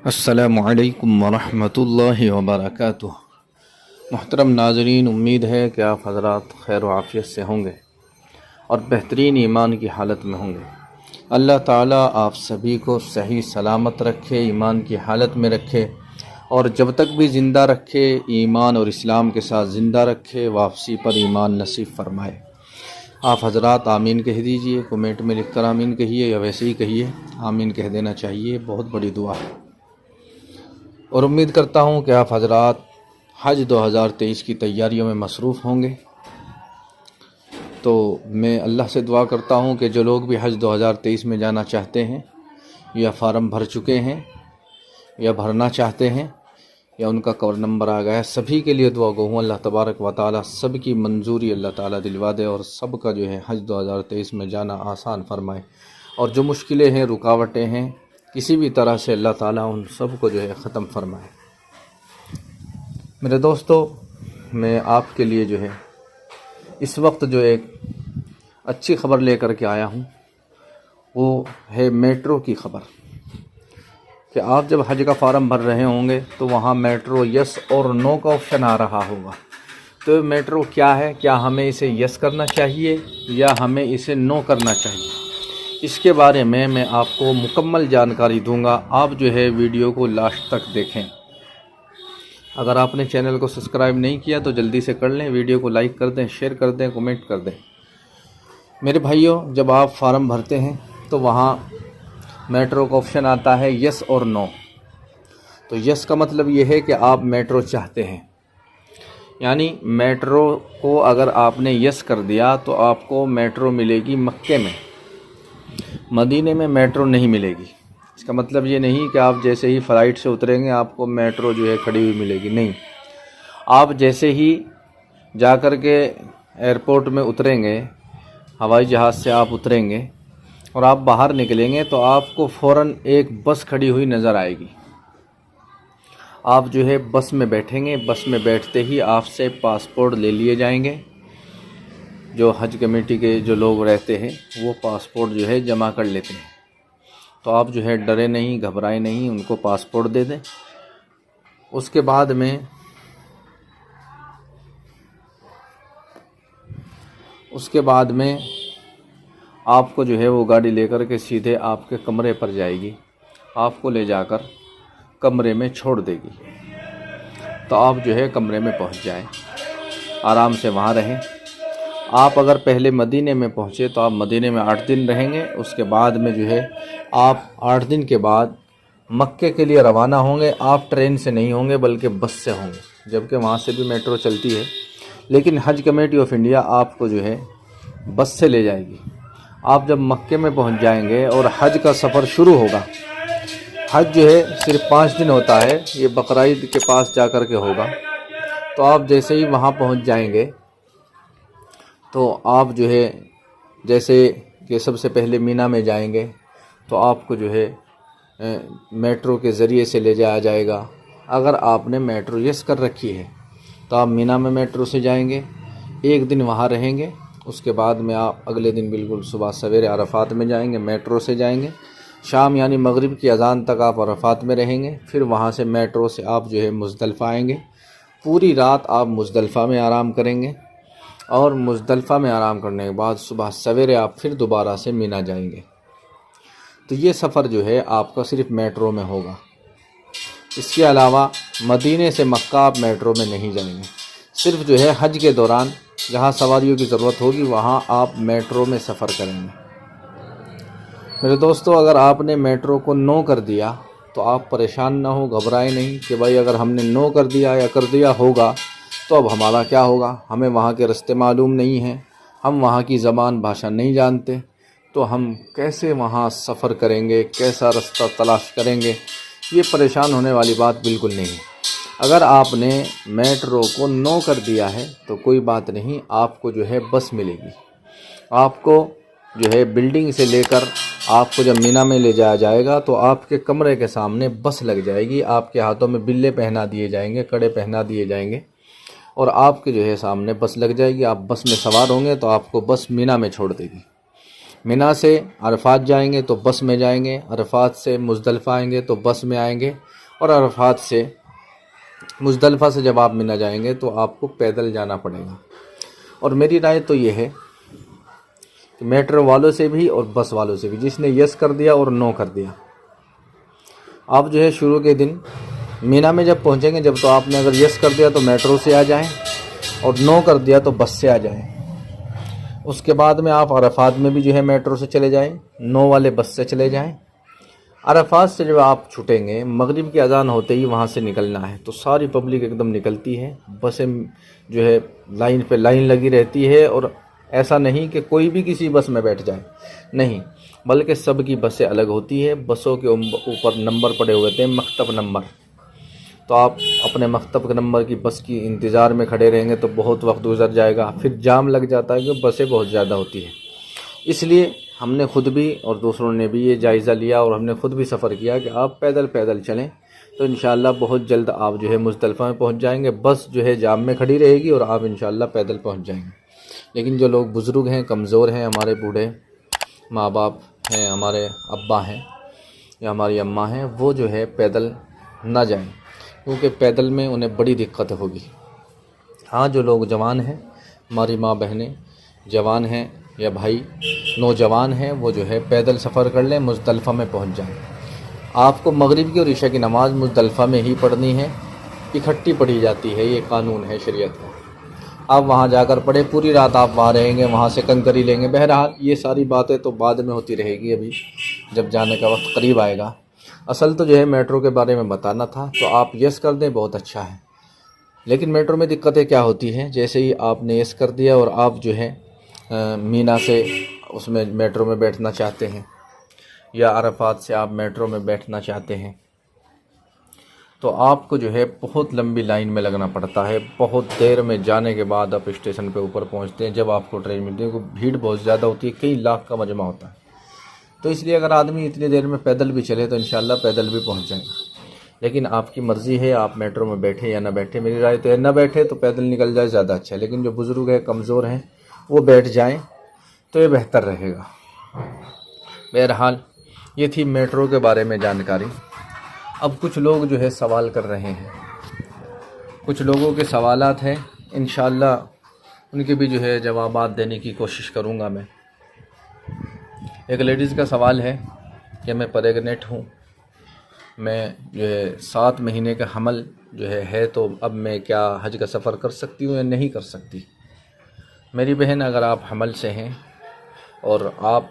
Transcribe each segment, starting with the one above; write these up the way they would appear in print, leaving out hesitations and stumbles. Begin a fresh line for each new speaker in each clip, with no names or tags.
السلام علیکم ورحمۃ اللہ وبرکاتہ۔ محترم ناظرین، امید ہے کہ آپ حضرات خیر و عافیت سے ہوں گے اور بہترین ایمان کی حالت میں ہوں گے۔ اللہ تعالیٰ آپ سبھی کو صحیح سلامت رکھے، ایمان کی حالت میں رکھے اور جب تک بھی زندہ رکھے ایمان اور اسلام کے ساتھ زندہ رکھے، واپسی پر ایمان نصیب فرمائے۔ آپ حضرات آمین کہہ دیجئے، کمنٹ میں لکھ کر آمین کہیے یا ویسے ہی کہیے، آمین کہہ دینا چاہیے، بہت بڑی دعا ہے۔ اور امید کرتا ہوں کہ آپ حضرات حج 2023 کی تیاریوں میں مصروف ہوں گے۔ تو میں اللہ سے دعا کرتا ہوں کہ جو لوگ بھی حج 2023 میں جانا چاہتے ہیں یا فارم بھر چکے ہیں یا بھرنا چاہتے ہیں یا ان کا کور نمبر آ گیا ہے، سبھی کے لیے دعا گو ہوں اللہ تبارک و تعالی سب کی منظوری اللہ تعالی دلوا دے اور سب کا جو ہے حج 2023 میں جانا آسان فرمائے، اور جو مشکلیں ہیں، رکاوٹیں ہیں، کسی بھی طرح سے اللہ تعالیٰ ان سب کو جو ہے ختم فرمائے۔ میرے دوستو، میں آپ کے لیے جو ہے اس وقت جو ایک اچھی خبر لے کر کے آیا ہوں، وہ ہے میٹرو کی خبر، کہ آپ جب حج کا فارم بھر رہے ہوں گے تو وہاں میٹرو یس اور نو کا آپشن آ رہا ہوگا۔ تو میٹرو کیا ہے؟ کیا ہمیں اسے یس کرنا چاہیے یا ہمیں اسے نو کرنا چاہیے؟ اس کے بارے میں آپ کو مکمل جانکاری دوں گا۔ آپ جو ہے ویڈیو کو لاسٹ تک دیکھیں۔ اگر آپ نے چینل کو سبسکرائب نہیں کیا تو جلدی سے کر لیں، ویڈیو کو لائک کر دیں، شیئر کر دیں، کمنٹ کر دیں۔ میرے بھائیوں، جب آپ فارم بھرتے ہیں تو وہاں میٹرو کا آپشن آتا ہے یس اور نو۔ تو یس کا مطلب یہ ہے کہ آپ میٹرو چاہتے ہیں، یعنی میٹرو کو اگر آپ نے یس کر دیا تو آپ کو میٹرو ملے گی مکے میں، مدینے میں میٹرو نہیں ملے گی۔ اس کا مطلب یہ نہیں کہ آپ جیسے ہی فلائٹ سے اتریں گے آپ کو میٹرو جو ہے کھڑی ہوئی ملے گی، نہیں۔ آپ جیسے ہی جا کر کے ایئرپورٹ میں اتریں گے، ہوائی جہاز سے آپ اتریں گے اور آپ باہر نکلیں گے تو آپ کو فوراً ایک بس کھڑی ہوئی نظر آئے گی۔ آپ جو ہے بس میں بیٹھیں گے، بس میں بیٹھتے ہی آپ سے پاسپورٹ لے لیے جائیں گے۔ جو حج کمیٹی کے جو لوگ رہتے ہیں وہ پاسپورٹ جو ہے جمع کر لیتے ہیں۔ تو آپ جو ہے ڈرے نہیں، گھبرائے نہیں، ان کو پاسپورٹ دے دیں۔ اس کے بعد میں آپ کو جو ہے وہ گاڑی لے کر کے سیدھے آپ کے کمرے پر جائے گی، آپ کو لے جا کر کمرے میں چھوڑ دے گی۔ تو آپ جو ہے کمرے میں پہنچ جائیں، آرام سے وہاں رہیں۔ آپ اگر پہلے مدینے میں پہنچے تو آپ مدینے میں 8 دن رہیں گے۔ اس کے بعد میں جو ہے آپ 8 دن کے بعد مکے کے لیے روانہ ہوں گے۔ آپ ٹرین سے نہیں ہوں گے بلکہ بس سے ہوں گے، جبکہ وہاں سے بھی میٹرو چلتی ہے، لیکن حج کمیٹی آف انڈیا آپ کو جو ہے بس سے لے جائے گی۔ آپ جب مکے میں پہنچ جائیں گے اور حج کا سفر شروع ہوگا، حج جو ہے صرف 5 دن ہوتا ہے، یہ بقرعید کے پاس جا کر کے ہوگا۔ تو آپ جیسے ہی وہاں پہنچ جائیں گے تو آپ جو ہے جیسے کہ سب سے پہلے مینا میں جائیں گے تو آپ کو جو ہے میٹرو کے ذریعے سے لے جایا جائے گا۔ اگر آپ نے میٹرو یس کر رکھی ہے تو آپ مینا میں میٹرو سے جائیں گے، 1 دن وہاں رہیں گے۔ اس کے بعد میں آپ اگلے دن بالکل صبح سویرے عرفات میں جائیں گے، میٹرو سے جائیں گے۔ شام یعنی مغرب کی اذان تک آپ عرفات میں رہیں گے، پھر وہاں سے میٹرو سے آپ جو ہے مزدلفہ آئیں گے۔ پوری رات آپ مزدلفہ میں آرام کریں گے اور مزدلفہ میں آرام کرنے کے بعد صبح سویرے آپ پھر دوبارہ سے مینا جائیں گے۔ تو یہ سفر جو ہے آپ کا صرف میٹرو میں ہوگا۔ اس کے علاوہ مدینے سے مکہ آپ میٹرو میں نہیں جائیں گے، صرف جو ہے حج کے دوران جہاں سواریوں کی ضرورت ہوگی وہاں آپ میٹرو میں سفر کریں گے۔ میرے دوستو، اگر آپ نے میٹرو کو نو کر دیا تو آپ پریشان نہ ہو، گھبرائے نہیں کہ بھائی اگر ہم نے نو کر دیا یا کر دیا ہوگا تو اب ہمارا کیا ہوگا؟ ہمیں وہاں کے رستے معلوم نہیں ہیں، ہم وہاں کی زبان بھاشا نہیں جانتے، تو ہم کیسے وہاں سفر کریں گے، کیسا رستہ تلاش کریں گے؟ یہ پریشان ہونے والی بات بالکل نہیں ہے۔ اگر آپ نے میٹرو کو نو کر دیا ہے تو کوئی بات نہیں، آپ کو جو ہے بس ملے گی۔ آپ کو جو ہے بلڈنگ سے لے کر آپ کو جب مینا میں لے جایا جائے گا تو آپ کے کمرے کے سامنے بس لگ جائے گی، آپ کے ہاتھوں میں بلے پہنا دیے جائیں گے، کڑے پہنا دیے جائیں گے اور آپ کے جو ہے سامنے بس لگ جائے گی۔ آپ بس میں سوار ہوں گے تو آپ کو بس مینا میں چھوڑ دے گی۔ مینا سے عرفات جائیں گے تو بس میں جائیں گے، عرفات سے مزدلفہ آئیں گے تو بس میں آئیں گے، اور عرفات سے مزدلفہ سے جب آپ مینا جائیں گے تو آپ کو پیدل جانا پڑے گا۔ اور میری رائے تو یہ ہے کہ میٹرو والوں سے بھی اور بس والوں سے بھی، جس نے یس کر دیا اور نو کر دیا، آپ جو ہے شروع کے دن مینا میں جب پہنچیں گے، جب تو آپ نے اگر یس کر دیا تو میٹرو سے آ جائیں، اور نو کر دیا تو بس سے آ جائیں۔ اس کے بعد میں آپ عرفات میں بھی جو ہے میٹرو سے چلے جائیں، نو والے بس سے چلے جائیں۔ عرفات سے جب آپ چھٹیں گے، مغرب کی اذان ہوتے ہی وہاں سے نکلنا ہے، تو ساری پبلک ایک دم نکلتی ہے، بسیں جو ہے لائن پہ لائن لگی رہتی ہے، اور ایسا نہیں کہ کوئی بھی کسی بس میں بیٹھ جائے، نہیں، بلکہ سب کی بسیں الگ ہوتی ہے۔ بسوں کے اوپر نمبر پڑے ہوئے تھے، مکتب نمبر، تو آپ اپنے مکتب کے نمبر کی بس کی انتظار میں کھڑے رہیں گے تو بہت وقت گزر جائے گا، پھر جام لگ جاتا ہے کہ بسیں بہت زیادہ ہوتی ہیں۔ اس لیے ہم نے خود بھی اور دوسروں نے بھی یہ جائزہ لیا، اور ہم نے خود بھی سفر کیا کہ آپ پیدل چلیں تو انشاءاللہ بہت جلد آپ جو ہے مزدلفہ میں پہنچ جائیں گے۔ بس جو ہے جام میں کھڑی رہے گی اور آپ انشاءاللہ پیدل پہنچ جائیں گے۔ لیکن جو لوگ بزرگ ہیں، کمزور ہیں، ہمارے بوڑھے ماں باپ ہیں، ہمارے ابا ہیں یا ہماری اماں ہیں، وہ جو ہے پیدل نہ جائیں، کیونکہ پیدل میں انہیں بڑی دقت ہوگی۔ ہاں، جو لوگ جوان ہیں، ہماری ماں بہنیں جوان ہیں یا بھائی نوجوان ہیں، وہ جو ہے پیدل سفر کر لیں، مزدلفہ میں پہنچ جائیں۔ آپ کو مغرب کی اور عشاء کی نماز مزدلفہ میں ہی پڑھنی ہے، اکٹھی پڑھی جاتی ہے، یہ قانون ہے شریعت کا۔ آپ وہاں جا کر پڑھیں، پوری رات آپ وہاں رہیں گے، وہاں سے کنکری لیں گے۔ بہرحال یہ ساری باتیں تو بعد میں ہوتی رہے گی، ابھی جب جانے کا وقت قریب آئے گا۔ اصل تو جو ہے میٹرو کے بارے میں بتانا تھا، تو آپ یس کر دیں، بہت اچھا ہے۔ لیکن میٹرو میں دقتیں کیا ہوتی ہیں، جیسے ہی آپ نے یس کر دیا اور آپ جو ہے مینا سے اس میں میٹرو میں بیٹھنا چاہتے ہیں، یا عرفات سے آپ میٹرو میں بیٹھنا چاہتے ہیں، تو آپ کو جو ہے بہت لمبی لائن میں لگنا پڑتا ہے۔ بہت دیر میں جانے کے بعد آپ اسٹیشن پہ اوپر پہنچتے ہیں، جب آپ کو ٹرین ملتی ہے، کیونکہ بھیڑ بہت زیادہ ہوتی ہے، کئی لاکھ کا مجمع ہوتا ہے۔ تو اس لیے اگر آدمی اتنی دیر میں پیدل بھی چلے تو انشاءاللہ پیدل بھی پہنچ جائے گا۔ لیکن آپ کی مرضی ہے، آپ میٹرو میں بیٹھے یا نہ بیٹھے۔ میری رائے تو ہے نہ بیٹھے تو پیدل نکل جائے، زیادہ اچھا ہے۔ لیکن جو بزرگ ہیں، کمزور ہیں، وہ بیٹھ جائیں تو یہ بہتر رہے گا۔ بہرحال یہ تھی میٹرو کے بارے میں جانکاری۔ اب کچھ لوگ جو ہے سوال کر رہے ہیں، کچھ لوگوں کے سوالات ہیں، انشاءاللہ ان کے بھی جو ہے جوابات دینے کی کوشش کروں گا میں۔ ایک لیڈیز کا سوال ہے کہ میں پریگنیٹ ہوں، میں جو ہے 7 مہینے کا حمل جو ہے تو اب میں کیا حج کا سفر کر سکتی ہوں یا نہیں کر سکتی؟ میری بہن، اگر آپ حمل سے ہیں اور آپ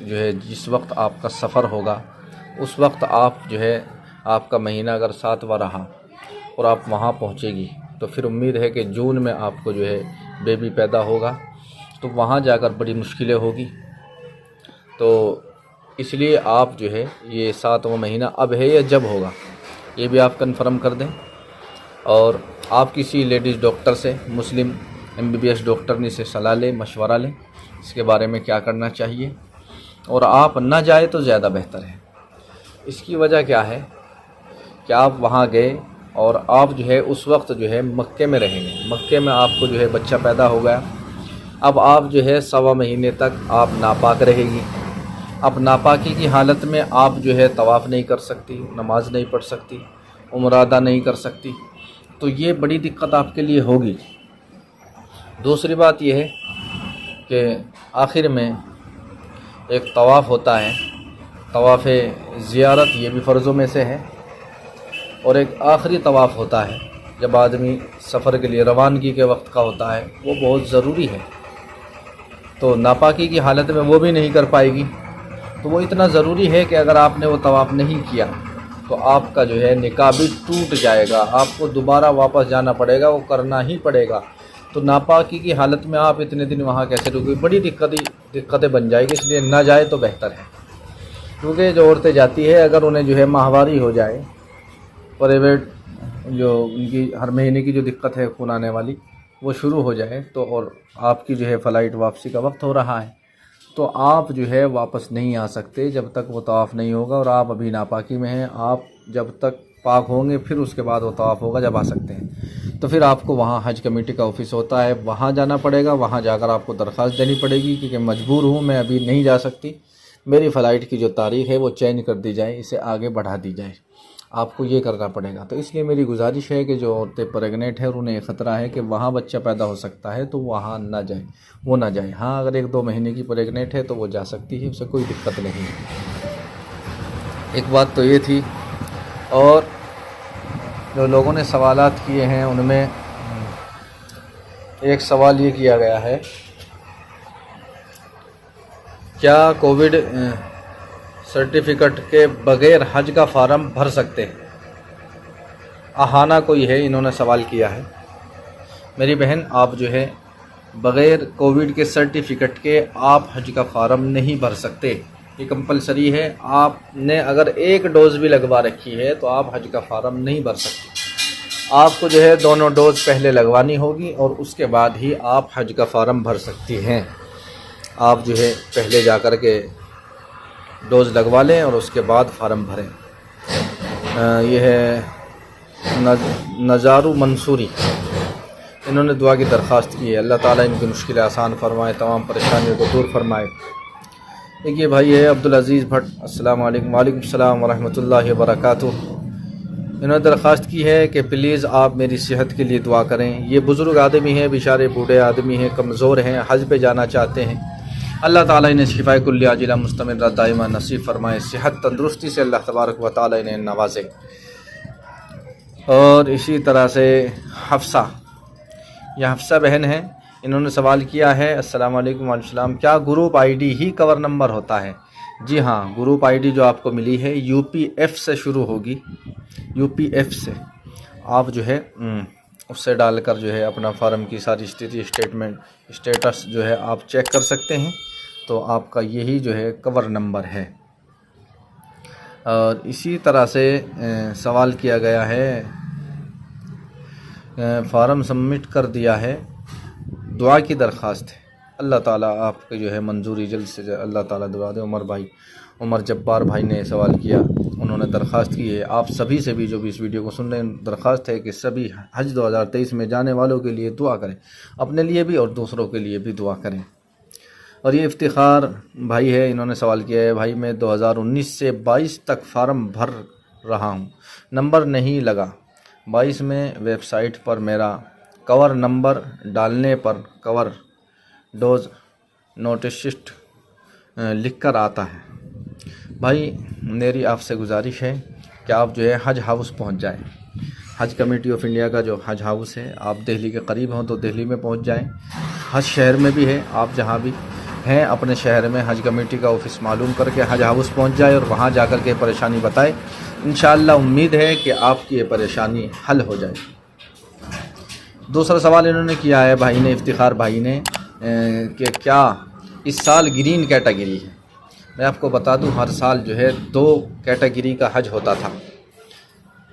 جو ہے جس وقت آپ کا سفر ہوگا اس وقت آپ جو ہے آپ کا مہینہ اگر 7واں رہا اور آپ وہاں پہنچے گی تو پھر امید ہے کہ جون میں آپ کو جو ہے بیبی پیدا ہوگا، تو وہاں جا کر بڑی مشکلیں ہوگی۔ تو اس لیے آپ جو ہے یہ 7واں مہینہ اب ہے یا جب ہوگا، یہ بھی آپ کنفرم کر دیں، اور آپ کسی لیڈیز ڈاکٹر سے، مسلم MBBS ڈاکٹرنی سے صلاح لیں، مشورہ لیں اس کے بارے میں کیا کرنا چاہیے، اور آپ نہ جائیں تو زیادہ بہتر ہے۔ اس کی وجہ کیا ہے کہ آپ وہاں گئے اور آپ جو ہے اس وقت جو ہے مکے میں رہیں گے، مکے میں آپ کو جو ہے بچہ پیدا ہو گیا، اب آپ جو ہے 1.25 مہینے تک آپ ناپاک رہے گی۔ اب ناپاکی کی حالت میں آپ جو ہے طواف نہیں کر سکتی، نماز نہیں پڑھ سکتی، عمرہ ادا نہیں کر سکتی، تو یہ بڑی دقت آپ کے لیے ہوگی۔ دوسری بات یہ ہے کہ آخر میں ایک طواف ہوتا ہے، طواف زیارت، یہ بھی فرضوں میں سے ہے، اور ایک آخری طواف ہوتا ہے جب آدمی سفر کے لیے روانگی کے وقت کا ہوتا ہے، وہ بہت ضروری ہے۔ تو ناپاکی کی حالت میں وہ بھی نہیں کر پائے گی، تو وہ اتنا ضروری ہے کہ اگر آپ نے وہ طواف نہیں کیا تو آپ کا جو ہے نکاح بھی ٹوٹ جائے گا، آپ کو دوبارہ واپس جانا پڑے گا، وہ کرنا ہی پڑے گا۔ تو ناپاکی کی حالت میں آپ اتنے دن وہاں کیسے رکیں گے؟ بڑی دقتیں بن جائے گی، اس لیے نہ جائے تو بہتر ہے۔ کیونکہ جو عورتیں جاتی ہے، اگر انہیں جو ہے ماہواری ہو جائے، پرائیویٹ جو ان کی ہر مہینے کی جو دقت ہے خون آنے والی، وہ شروع ہو جائے تو، اور آپ کی جو ہے فلائٹ واپسی کا وقت ہو رہا ہے، تو آپ جو ہے واپس نہیں آ سکتے جب تک وہ طواف نہیں ہوگا، اور آپ ابھی ناپاکی میں ہیں۔ آپ جب تک پاک ہوں گے پھر اس کے بعد وہ طواف ہوگا جب آ سکتے ہیں۔ تو پھر آپ کو وہاں حج کمیٹی کا آفس ہوتا ہے، وہاں جانا پڑے گا، وہاں جا کر آپ کو درخواست دینی پڑے گی کہ مجبور ہوں میں ابھی نہیں جا سکتی، میری فلائٹ کی جو تاریخ ہے وہ چینج کر دی جائے، اسے آگے بڑھا دی جائے، آپ کو یہ کرنا پڑے گا۔ تو اس لیے میری گزارش ہے کہ جو عورتیں پریگنیٹ ہیں اور انہیں خطرہ ہے کہ وہاں بچہ پیدا ہو سکتا ہے تو وہاں نہ جائیں، وہ نہ جائیں۔ ہاں اگر 1-2 مہینے کی پریگنیٹ ہے تو وہ جا سکتی ہے، اسے کوئی دقت نہیں۔ ایک بات تو یہ تھی، اور جو لوگوں نے سوالات کیے ہیں ان میں ایک سوال یہ کیا گیا ہے، کیا کووڈ سرٹیفکیٹ کے بغیر حج کا فارم بھر سکتے ہیں؟ اہانہ کوئی ہے، انہوں نے سوال کیا ہے۔ میری بہن آپ جو ہے بغیر کووڈ کے سرٹیفکیٹ کے آپ حج کا فارم نہیں بھر سکتے، یہ کمپلسری ہے۔ آپ نے اگر 1 ڈوز بھی لگوا رکھی ہے تو آپ حج کا فارم نہیں بھر سکتے، آپ کو جو ہے دونوں ڈوز پہلے لگوانی ہوگی اور اس کے بعد ہی آپ حج کا فارم بھر سکتی ہیں۔ آپ جو ہے پہلے جا کر کے ڈوز لگوا لیں اور اس کے بعد فارم بھریں۔ یہ ہے نزارو منصوری، انہوں نے دعا کی درخواست کی ہے، اللہ تعالیٰ ان کی مشکلیں آسان فرمائے، تمام پریشانیوں کو دور فرمائے۔ ایک یہ بھائی ہے عبدالعزیز بھٹ، السلام علیکم۔ وعلیکم السلام ورحمۃ اللہ وبرکاتہ۔ انہوں نے درخواست کی ہے کہ پلیز آپ میری صحت کے لیے دعا کریں، یہ بزرگ آدمی ہیں، بیچارے بوڑھے آدمی ہیں، کمزور ہیں، حج پہ جانا چاہتے ہیں، اللہ تعالیٰ انہیں شفائے کلیہ عاجلہ مستمرہ دائمہ نصیب فرمائے، صحت تندرستی سے اللہ تبارک و تعالیٰ انہیں نوازے۔ اور اسی طرح سے حفصہ، یہ حفصہ بہن ہیں، انہوں نے سوال کیا ہے، السلام علیکم وعلیکم السلام، کیا گروپ آئی ڈی ہی کور نمبر ہوتا ہے؟ جی ہاں، گروپ آئی ڈی جو آپ کو ملی ہے UPF سے شروع ہوگی، UPF سے آپ جو ہے اس سے ڈال کر جو ہے اپنا فارم کی ساری استھتی اسٹیٹس جو ہے آپ چیک کر سکتے ہیں، تو آپ کا یہی جو ہے کور نمبر ہے۔ اور اسی طرح سے سوال کیا گیا ہے، فارم سبمٹ کر دیا ہے، دعا کی درخواست ہے، اللہ تعالیٰ آپ کے جو ہے منظوری جلد سے جلد اللہ تعالیٰ دعا دے۔ عمر جبار بھائی نے سوال کیا، انہوں نے درخواست کی ہے آپ سبھی سے بھی جو بھی اس ویڈیو کو سن رہے ہیں، درخواست ہے کہ سبھی حج 2023 میں جانے والوں کے لیے دعا کریں، اپنے لیے بھی اور دوسروں کے لیے بھی دعا کریں۔ اور یہ افتخار بھائی ہے، انہوں نے سوال کیا ہے، بھائی میں 2019 سے 22 تک فارم بھر رہا ہوں، نمبر نہیں لگا، 22 میں ویب سائٹ پر میرا کور نمبر ڈالنے پر کور ڈوز نوٹسٹ لکھ کر آتا ہے۔ بھائی میری آپ سے گزارش ہے کہ آپ جو ہے حج ہاؤس پہنچ جائیں، حج کمیٹی آف انڈیا کا جو حج ہاؤس ہے، آپ دہلی کے قریب ہوں تو دہلی میں پہنچ جائیں، حج شہر میں بھی ہے، آپ جہاں بھی ہیں اپنے شہر میں حج کمیٹی کا آفس معلوم کر کے حج ہاؤس پہنچ جائے اور وہاں جا کر کے پریشانی بتائے، انشاءاللہ امید ہے کہ آپ کی یہ پریشانی حل ہو جائے۔ دوسرا سوال انہوں نے کیا ہے بھائی نے، افتخار بھائی نے، کہ کیا اس سال گرین کیٹیگری ہے؟ میں آپ کو بتا دوں ہر سال جو ہے 2 کیٹیگری کا حج ہوتا تھا۔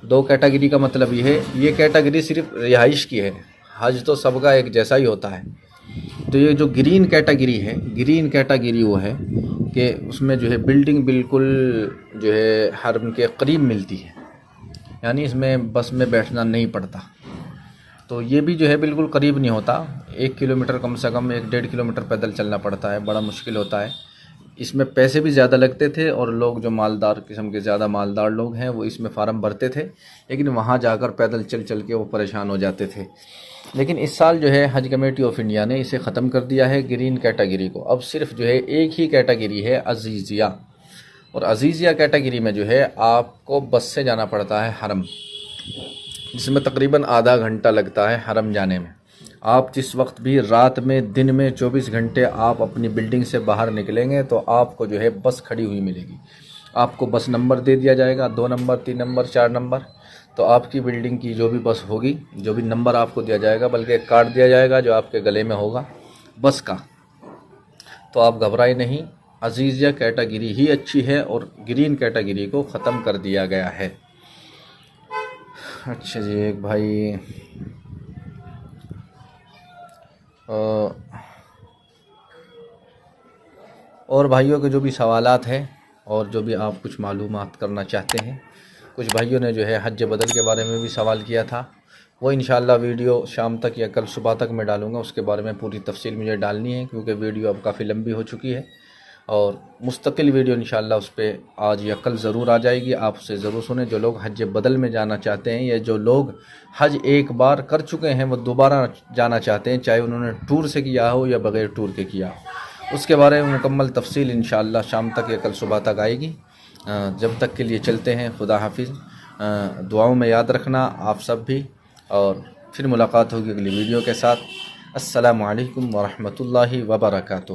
2 کیٹیگری کا مطلب یہ ہے، یہ کیٹیگری صرف رہائش کی ہے، حج تو سب کا ایک جیسا ہی ہوتا ہے۔ تو یہ جو گرین کیٹیگری ہے، گرین کیٹیگری وہ ہے کہ اس میں جو ہے بلڈنگ بالکل جو ہے حرم کے قریب ملتی ہے، یعنی اس میں بس میں بیٹھنا نہیں پڑتا، تو یہ بھی جو ہے بالکل قریب نہیں ہوتا، 1 کلومیٹر کم سے کم 1-1.5 کلومیٹر پیدل چلنا پڑتا ہے، بڑا مشکل ہوتا ہے، اس میں پیسے بھی زیادہ لگتے تھے اور لوگ جو مالدار قسم کے زیادہ مالدار لوگ ہیں وہ اس میں فارم بھرتے تھے، لیکن وہاں جا کر پیدل چل کے وہ پریشان ہو جاتے تھے۔ لیکن اس سال جو ہے حج کمیٹی آف انڈیا نے اسے ختم کر دیا ہے گرین کیٹیگری کو، اب صرف جو ہے ایک ہی کیٹیگری ہے عزیزیہ، اور عزیزیہ کیٹیگری میں جو ہے آپ کو بس سے جانا پڑتا ہے حرم، جس میں تقریباً آدھا گھنٹہ لگتا ہے حرم جانے میں۔ آپ جس وقت بھی رات میں دن میں 24 گھنٹے آپ اپنی بلڈنگ سے باہر نکلیں گے تو آپ کو جو ہے بس کھڑی ہوئی ملے گی، آپ کو بس نمبر دے دیا جائے گا، 2 نمبر 3 نمبر 4 نمبر، تو آپ کی بلڈنگ کی جو بھی بس ہوگی، جو بھی نمبر آپ کو دیا جائے گا، بلکہ ایک کارڈ دیا جائے گا جو آپ کے گلے میں ہوگا بس کا، تو آپ گھبرائے نہیں، عزیزیہ کیٹیگری ہی اچھی ہے اور گرین کیٹیگری کو ختم کر دیا گیا ہے۔ اچھا جی، ایک بھائی اور بھائیوں کے جو بھی سوالات ہیں اور جو بھی آپ کچھ معلومات کرنا چاہتے ہیں کچھ بھائیوں نے جو ہے حج بدل کے بارے میں بھی سوال کیا تھا، وہ انشاءاللہ ویڈیو شام تک یا کل صبح تک میں ڈالوں گا، اس کے بارے میں پوری تفصیل مجھے ڈالنی ہے کیونکہ ویڈیو اب کافی لمبی ہو چکی ہے، اور مستقل ویڈیو انشاءاللہ اس پہ آج یا کل ضرور آ جائے گی، آپ اسے ضرور سنیں۔ جو لوگ حج بدل میں جانا چاہتے ہیں یا جو لوگ حج ایک بار کر چکے ہیں وہ دوبارہ جانا چاہتے ہیں، چاہے انہوں نے ٹور سے کیا ہو یا بغیر ٹور کے کیا ہو، اس کے بارے میں مکمل تفصیل انشاءاللہ شام تک یا کل صبح تک آئے گی۔ جب تک کے لیے چلتے ہیں، خدا حافظ، دعاؤں میں یاد رکھنا آپ سب بھی، اور پھر ملاقات ہوگی اگلی ویڈیو کے ساتھ۔ السلام علیکم ورحمۃ اللہ وبرکاتہ۔